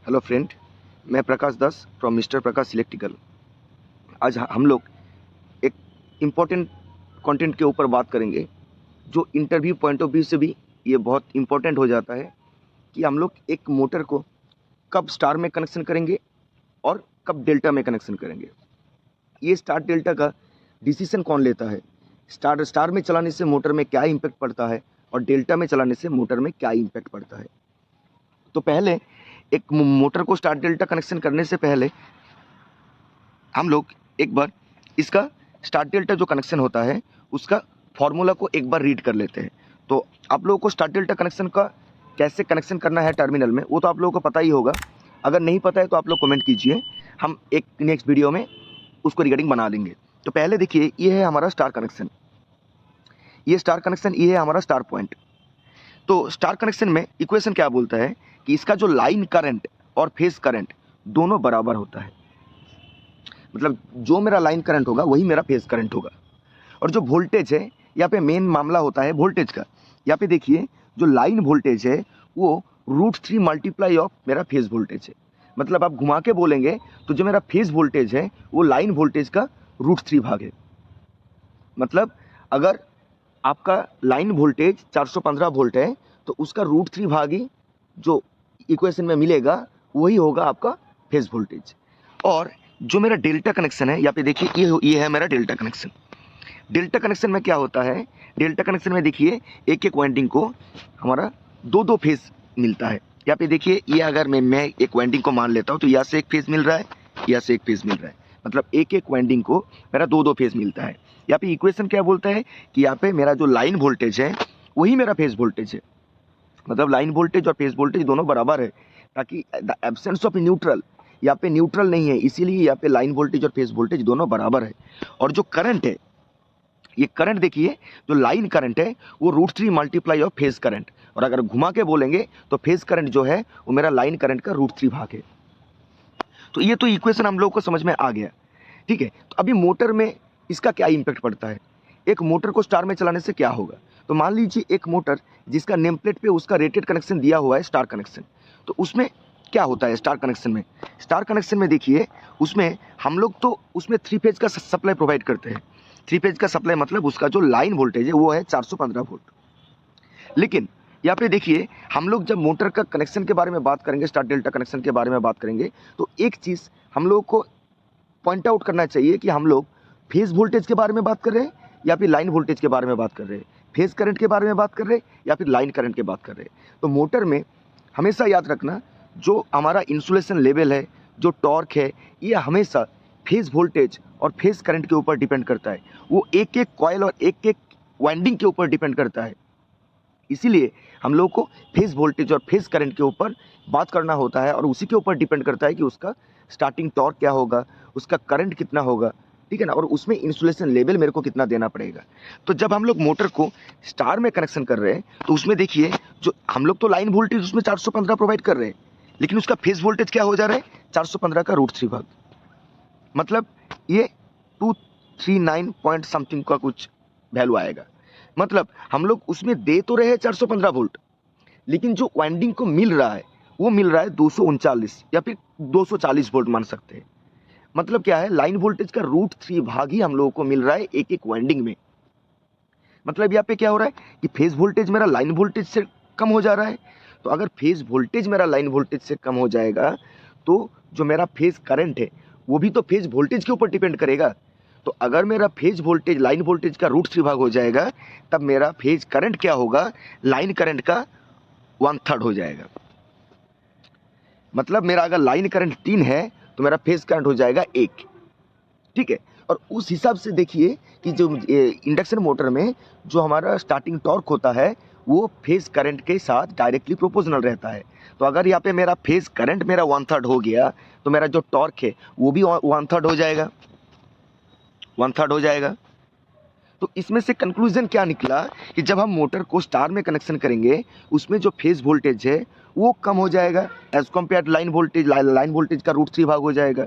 Hello friend, मैं प्रकाश दास from mister Prakash electrical. आज हम लोग एक इम्पोर्टेंट कंटेंट के ऊपर बात करेंगे जो इंटरव्यू पॉइंट ऑफ व्यू से भी ये बहुत इम्पोर्टेंट हो जाता है कि हम लोग एक मोटर को कब स्टार में कनेक्शन करेंगे और कब डेल्टा में कनेक्शन करेंगे। ये स्टार डेल्टा का डिसीजन कौन लेता है, स्टार में चलाने से मोटर में क्या इम्पैक्ट पड़ता है और डेल्टा में चलाने से मोटर में क्या इम्पैक्ट पड़ता है। तो पहले एक मोटर को स्टार डेल्टा कनेक्शन करने से पहले हम लोग एक बार इसका स्टार डेल्टा जो कनेक्शन होता है उसका फॉर्मूला को एक बार रीड कर लेते हैं। तो आप लोगों को स्टार डेल्टा कनेक्शन का कैसे कनेक्शन करना है टर्मिनल में वो तो आप लोगों को पता ही होगा। अगर नहीं पता है तो आप लोग कमेंट कीजिए, हम एक नेक्स्ट वीडियो में उसको रिगार्डिंग बना देंगे। तो पहले देखिए, ये है हमारा स्टार कनेक्शन, ये स्टार कनेक्शन, ये है हमारा स्टार पॉइंट। तो स्टार कनेक्शन में इक्वेशन क्या बोलता है कि इसका जो लाइन करंट और फेज करंट दोनों बराबर होता है। मतलब जो मेरा लाइन करंट होगा वही मेरा फेज करंट होगा। और जो वोल्टेज है, यहाँ पे मेन मामला होता है वोल्टेज का। यहाँ पे देखिए, जो लाइन वोल्टेज है वो √3 मल्टीप्लाई ऑफ मेरा फेज वोल्टेज है। मतलब आप घुमा के बोलेंगे तो जो मेरा फेज वोल्टेज है वो लाइन वोल्टेज का √3 भाग है। मतलब अगर आपका लाइन वोल्टेज 415 वोल्ट है तो उसका √3 भाग ही जो इक्वेशन में मिलेगा वही होगा आपका फेज वोल्टेज। और जो मेरा डेल्टा कनेक्शन है, यहाँ पे देखिए ये है मेरा डेल्टा कनेक्शन। डेल्टा कनेक्शन में क्या होता है, डेल्टा कनेक्शन में देखिए एक एक वाइंडिंग को हमारा दो फेज मिलता है। यहाँ पे देखिए, ये अगर मैं एक वाइंडिंग को मान लेता हूँ तो यहाँ से एक फेज मिल रहा है, यहाँ से एक फेज मिल रहा है। मतलब एक एक वाइंडिंग को मेरा दो फेज मिलता है। यहाँ पे इक्वेशन क्या बोलता है कि यहाँ पे मेरा जो लाइन वोल्टेज है वही मेरा फेज वोल्टेज है। मतलब लाइन वोल्टेज और फेज वोल्टेज दोनों बराबर है, ताकि द एब्सेंस ऑफ न्यूट्रल, यहाँ पे न्यूट्रल नहीं है इसीलिए यहाँ पे लाइन वोल्टेज और फेज वोल्टेज दोनों बराबर है। और जो करंट है, ये करंट देखिए, जो लाइन करंट है वो √3 मल्टीप्लाई ऑफ फेज करंट। और अगर घुमा के बोलेंगे तो फेज करंट जो है वो मेरा लाइन करंट का √3 भाग है। तो ये तो इक्वेशन हम लोग को समझ में आ गया, ठीक है। तो अभी मोटर में इसका क्या इम्पैक्ट पड़ता है, एक मोटर को स्टार में चलाने से क्या होगा। तो मान लीजिए एक मोटर जिसका नेम प्लेट पे उसका रेटेड कनेक्शन दिया हुआ है स्टार कनेक्शन, तो उसमें क्या होता है स्टार कनेक्शन में, स्टार कनेक्शन में देखिए उसमें हम लोग तो उसमें 3 फेज का सप्लाई प्रोवाइड करते हैं। 3 फेज का सप्लाई मतलब उसका जो लाइन वोल्टेज है वो है 415 वोल्ट। लेकिन यहाँ पे देखिए, हम लोग जब मोटर का कनेक्शन के बारे में बात करेंगे, स्टार डेल्टा कनेक्शन के बारे में बात करेंगे, तो एक चीज़ हम लोग को पॉइंट आउट करना चाहिए कि हम लोग फेज वोल्टेज के बारे में बात कर रहे हैं या फिर लाइन वोल्टेज के बारे में बात कर रहे हैं, फेज करंट के बारे में बात कर रहे हैं या फिर लाइन करंट की बात कर रहे हैं। तो मोटर में हमेशा याद रखना, जो हमारा इंसुलेशन लेवल है, जो टॉर्क है, ये हमेशा फेज वोल्टेज और फेज करंट के ऊपर डिपेंड करता है। वो एक एक कॉइल और एक एक वाइंडिंग के ऊपर डिपेंड करता है। इसीलिए हम लोग को फेज वोल्टेज और फेज करंट के ऊपर बात करना होता है और उसी के ऊपर डिपेंड करता है कि उसका स्टार्टिंग टॉर्क क्या होगा, उसका करंट कितना होगा, ठीक है ना, और उसमें इंसुलेशन लेवल मेरे को कितना देना पड़ेगा। तो जब हम लोग मोटर को स्टार में कनेक्शन कर रहे हैं तो उसमें देखिए, जो हम लोग तो लाइन वोल्टेज उसमें 415 प्रोवाइड कर रहे हैं, लेकिन उसका फेज वोल्टेज क्या हो जा रहा है, 415 का √3 भाग। मतलब ये 239 पॉइंट समथिंग का कुछ वैल्यू आएगा। मतलब हम लोग उसमें दे तो रहे हैं 415 वोल्ट, लेकिन जो वाइंडिंग को मिल रहा है वो मिल रहा है 239 या फिर 240 वोल्ट मान सकते हैं। मतलब क्या है, लाइन वोल्टेज का √3 भाग ही हम लोगों को मिल रहा है एक एक वाइंडिंग में। मतलब यहाँ पे क्या हो रहा है कि फेज वोल्टेज मेरा लाइन वोल्टेज से कम हो जा रहा है। तो अगर फेज वोल्टेज मेरा लाइन वोल्टेज से कम हो जाएगा तो जो मेरा फेज करंट है वो भी तो फेज वोल्टेज के ऊपर डिपेंड करेगा। तो अगर मेरा फेज वोल्टेज लाइन वोल्टेज का √3 भाग हो जाएगा तब मेरा फेज करंट क्या होगा, लाइन करंट का 1/3 हो जाएगा। मतलब मेरा अगर लाइन करंट 3 है तो मेरा फेज करंट हो जाएगा 1, ठीक है। और उस हिसाब से देखिए कि जो इंडक्शन मोटर में जो हमारा स्टार्टिंग टॉर्क होता है वो फेज करंट के साथ डायरेक्टली प्रोपोर्शनल रहता है। तो अगर यहाँ पे मेरा फेज करंट मेरा 1/3 हो गया तो मेरा जो टॉर्क है वो भी 1/3 हो जाएगा, 1/3 हो जाएगा। तो इसमें से कंक्लूजन क्या निकला कि जब हम मोटर को स्टार में कनेक्शन करेंगे उसमें जो फेज वोल्टेज है वो कम हो जाएगा as compare line voltage. Line voltage का √3 भाग हो जाएगा।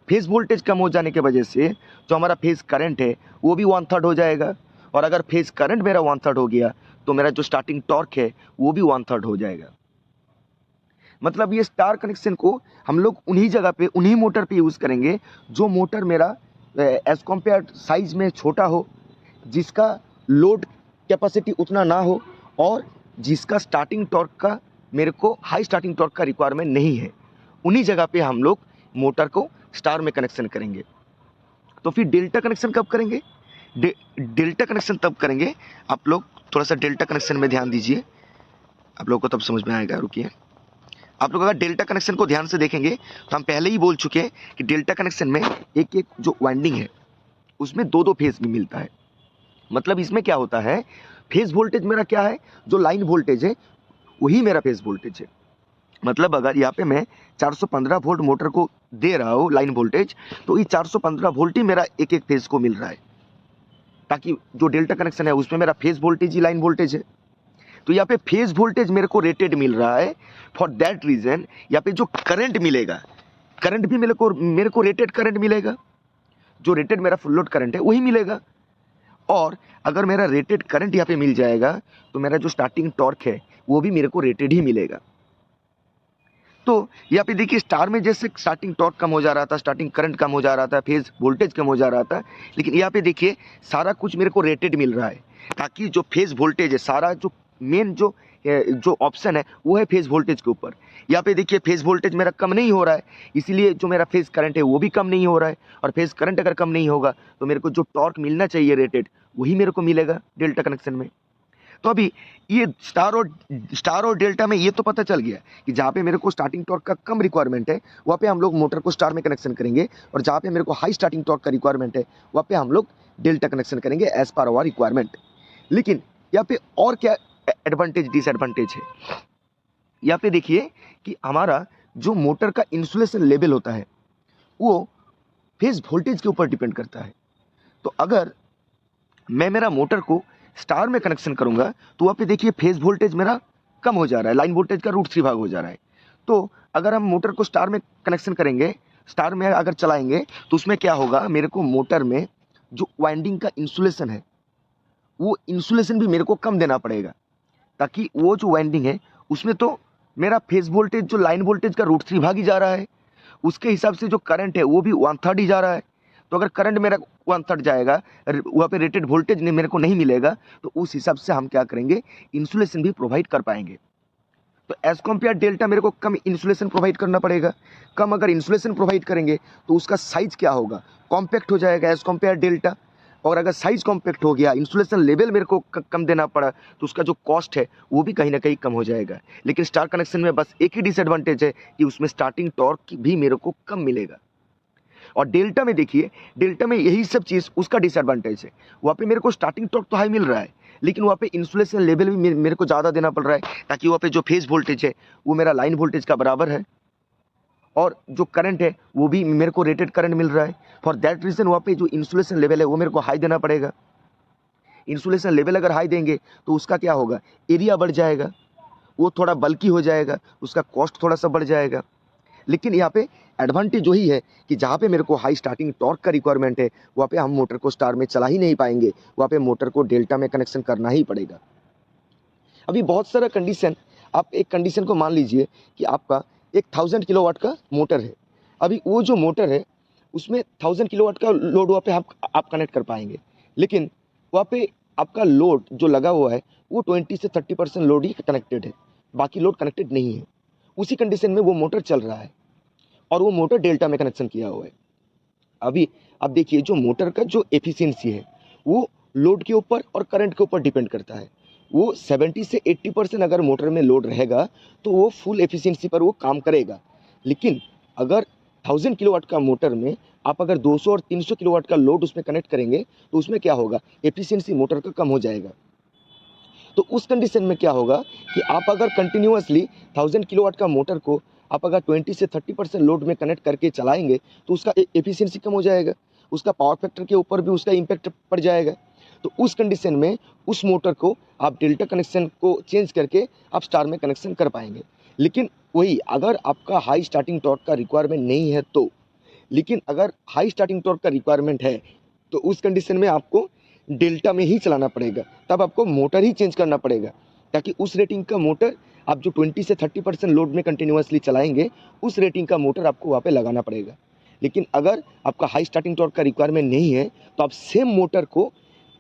फेज वोल्टेज कम हो जाने की वजह से जो हमारा फेज करंट है वो भी 1/3 हो जाएगा। और अगर फेज करंट मेरा 1/3 हो गया तो मेरा जो स्टार्टिंग टॉर्क है वो भी 1/3 हो जाएगा। मतलब ये स्टार कनेक्शन को हम लोग उन्हीं जगह पे, उन्हीं मोटर पे यूज़ करेंगे जो मोटर मेरा एज कम्पेयर साइज में छोटा हो, जिसका लोड कैपेसिटी उतना ना हो और जिसका स्टार्टिंग टॉर्क का मेरे को हाई स्टार्टिंग टॉर्क का रिक्वायरमेंट नहीं है। उन्हीं जगह पे हम लोग मोटर को स्टार में कनेक्शन करेंगे। तो फिर डेल्टा कनेक्शन कब करेंगे? डेल्टा कनेक्शन तब करेंगे, आप लोग थोड़ा सा डेल्टा कनेक्शन में ध्यान दीजिए, आप लोग को तब समझ में आएगा। रुकिए, आप लोग अगर डेल्टा कनेक्शन को ध्यान से देखेंगे तो हम पहले ही बोल चुके हैं कि डेल्टा कनेक्शन में एक एक जो वाइंडिंग है उसमें दो दो फेज भी मिलता है। मतलब इसमें क्या होता है, फेज वोल्टेज मेरा क्या है, जो लाइन वोल्टेज है वही मेरा फेज वोल्टेज है। मतलब अगर यहाँ पे मैं 415 वोल्ट मोटर को दे रहा हूँ लाइन वोल्टेज, तो ये 415 वोल्ट ही मेरा एक एक फेज को मिल रहा है, ताकि जो डेल्टा कनेक्शन है उसमें मेरा फेज वोल्टेज ही लाइन वोल्टेज है। तो यहाँ पे फेज वोल्टेज मेरे को रेटेड मिल रहा है। फॉर दैट रीजन यहाँ पे जो करंट मिलेगा, करंट भी मेरे को रेटेड करंट मिलेगा, जो रेटेड मेरा फुल लोड करंट है वही मिलेगा। और अगर मेरा रेटेड करंट यहाँ पे मिल जाएगा तो मेरा जो स्टार्टिंग टॉर्क है वो भी मेरे को रेटेड ही मिलेगा। तो यहाँ पे देखिए, स्टार में जैसे स्टार्टिंग टॉर्क कम हो जा रहा था, स्टार्टिंग करंट कम हो जा रहा था, फेज वोल्टेज कम हो जा रहा था, लेकिन यहाँ पे देखिए सारा कुछ मेरे को रेटेड मिल रहा है, ताकि जो फेज वोल्टेज है, सारा जो मेन जो ऑप्शन है वो है फेज वोल्टेज के ऊपर। यहाँ पे देखिए फेज वोल्टेज मेरा कम नहीं हो रहा है, इसीलिए जो मेरा फेज करंट है वो भी कम नहीं हो रहा है। और फेज करंट अगर कम नहीं होगा तो मेरे को जो टॉर्क मिलना चाहिए रेटेड वही मेरे को मिलेगा डेल्टा कनेक्शन में। तो अभी ये स्टार और डेल्टा में ये तो पता चल गया कि जहाँ पे मेरे को स्टार्टिंग टॉर्क का कम रिक्वायरमेंट है वहाँ पे हम लोग मोटर को स्टार में कनेक्शन करेंगे, और जहाँ पे मेरे को हाई स्टार्टिंग टॉर्क का रिक्वायरमेंट है वहाँ पे हम लोग डेल्टा कनेक्शन करेंगे एज पर आवर रिक्वायरमेंट। लेकिन यहाँ पे और क्या एडवांटेज डिसएडवांटेज है, यहाँ पे देखिए कि हमारा जो मोटर का इंसुलेशन लेवल होता है वो फेज वोल्टेज के ऊपर डिपेंड करता है। तो अगर मैं मेरा मोटर को स्टार में कनेक्शन करूंगा तो वहाँ पे देखिए फेज वोल्टेज मेरा कम हो जा रहा है, लाइन वोल्टेज का √3 भाग हो जा रहा है। तो अगर हम मोटर को स्टार में कनेक्शन करेंगे, स्टार में अगर चलाएंगे तो उसमें क्या होगा, मेरे को मोटर में जो वाइंडिंग का इंसुलेशन है वो इंसुलेशन भी मेरे को कम देना पड़ेगा, ताकि वो जो वाइंडिंग है उसमें तो मेरा फेज वोल्टेज जो लाइन वोल्टेज का √3 भाग ही जा रहा है, उसके हिसाब से जो करंट है वो भी 1/3 ही जा रहा है। तो अगर करंट मेरा 1/3 जाएगा, वहाँ पे रेटेड वोल्टेज मेरे को नहीं मिलेगा, तो उस हिसाब से हम क्या करेंगे, इंसुलेशन भी प्रोवाइड कर पाएंगे। तो एज कम्पेयर डेल्टा मेरे को कम इंसुलेशन प्रोवाइड करना पड़ेगा। कम अगर इंसुलेशन प्रोवाइड करेंगे तो उसका साइज क्या होगा, कॉम्पैक्ट हो जाएगा एज कम्पेयर डेल्टा। और अगर साइज कॉम्पैक्ट हो गया, इंसुलेशन लेवल मेरे को कम देना पड़ा, तो उसका जो कॉस्ट है वो भी कहीं ना कहीं कम हो जाएगा। लेकिन स्टार कनेक्शन में बस एक ही डिसएडवांटेज है कि उसमें स्टार्टिंग टॉर्क भी मेरे को कम मिलेगा। और डेल्टा में देखिए, डेल्टा में यही सब चीज़ उसका डिसएडवांटेज है। वहाँ पे मेरे को स्टार्टिंग टॉर्क तो हाई मिल रहा है, लेकिन वहाँ पे इंसुलेशन लेवल भी मेरे को ज़्यादा देना पड़ रहा है, ताकि वहाँ पे जो फेज वोल्टेज है वो मेरा लाइन वोल्टेज का बराबर है, और जो करंट है वो भी मेरे को रेटेड करंट मिल रहा है। फॉर दैट रीज़न वहाँ पे जो इंसुलेशन लेवल है वो मेरे को हाई देना पड़ेगा। इंसुलेशन लेवल अगर हाई देंगे तो उसका क्या होगा, एरिया बढ़ जाएगा, वो थोड़ा बल्कि हो जाएगा, उसका कॉस्ट थोड़ा सा बढ़ जाएगा। लेकिन यहाँ पे एडवांटेज वही है कि जहाँ पे मेरे को हाई स्टार्टिंग टॉर्क का रिक्वायरमेंट है वहाँ पे हम मोटर को स्टार में चला ही नहीं पाएंगे, वहाँ पे मोटर को डेल्टा में कनेक्शन करना ही पड़ेगा। अभी बहुत सारा कंडीशन, आप एक कंडीशन को मान लीजिए कि आपका एक 1000 किलोवाट का मोटर है। अभी वो जो मोटर है उसमें 1000 किलोवाट का लोड वहाँ पे आप कनेक्ट कर पाएंगे, लेकिन वहाँ पे आपका लोड जो लगा हुआ है वो 20 से 30% लोड ही कनेक्टेड है, बाकी लोड कनेक्टेड नहीं है। उसी कंडीशन में वो मोटर चल रहा है और वो मोटर डेल्टा में कनेक्शन किया हुआ है। अभी आप देखिए, जो मोटर का जो एफिशिएंसी है वो लोड के ऊपर और करंट के ऊपर डिपेंड करता है। वो 70 से 80% अगर मोटर में लोड रहेगा तो वो फुल एफिशिएंसी पर वो काम करेगा। लेकिन अगर 1000 किलोवाट का मोटर में आप अगर 200 और 300 किलोवाट का लोड उसमें कनेक्ट करेंगे तो उसमें क्या होगा, एफिशिएंसी मोटर का कम हो जाएगा। तो उस कंडीशन में क्या होगा कि आप अगर कंटिन्यूअसली 1000 किलोवाट का मोटर को आप अगर 20 से 30% लोड में कनेक्ट करके चलाएंगे तो उसका एफिशिएंसी कम हो जाएगा, उसका पावर फैक्टर के ऊपर भी उसका इम्पैक्ट पड़ जाएगा। तो उस कंडीशन में उस मोटर को आप डेल्टा कनेक्शन को चेंज करके आप स्टार में कनेक्शन कर पाएंगे। लेकिन वही, अगर आपका हाई स्टार्टिंग टॉर्क का रिक्वायरमेंट नहीं है तो, लेकिन अगर हाई स्टार्टिंग टॉर्क का रिक्वायरमेंट है तो उस कंडीशन में आपको डेल्टा में ही चलाना पड़ेगा, तब आपको मोटर ही चेंज करना पड़ेगा, ताकि उस रेटिंग का मोटर आप जो 20 से 30% लोड में कंटिन्यूसली चलाएंगे उस रेटिंग का मोटर आपको वहाँ पे लगाना पड़ेगा। लेकिन अगर आपका हाई स्टार्टिंग टॉर्क का रिक्वायरमेंट नहीं है तो आप सेम मोटर को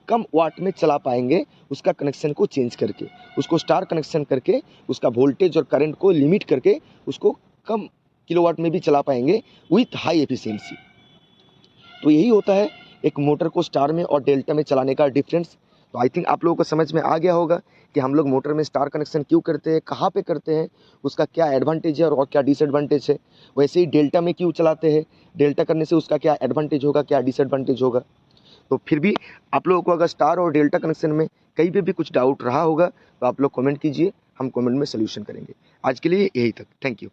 कम वाट में चला पाएंगे, उसका कनेक्शन को चेंज करके, उसको स्टार कनेक्शन करके, उसका वोल्टेज और करंट को लिमिट करके उसको कम किलोवाट में भी चला पाएंगे विथ हाई एफिशिएंसी। तो यही होता है एक मोटर को स्टार में और डेल्टा में चलाने का डिफरेंस। तो आई थिंक आप लोगों को समझ में आ गया होगा कि हम लोग मोटर में स्टार कनेक्शन क्यों करते हैं, कहाँ पे करते हैं, उसका क्या एडवांटेज है और क्या डिसएडवांटेज है। वैसे ही डेल्टा में क्यों चलाते हैं, डेल्टा करने से उसका क्या एडवांटेज होगा, क्या डिसएडवांटेज होगा। तो फिर भी आप लोगों को अगर स्टार और डेल्टा कनेक्शन में कहीं पे भी कुछ डाउट रहा होगा तो आप लोग कमेंट कीजिए, हम कमेंट में सोल्यूशन करेंगे। आज के लिए यही तक, थैंक यू।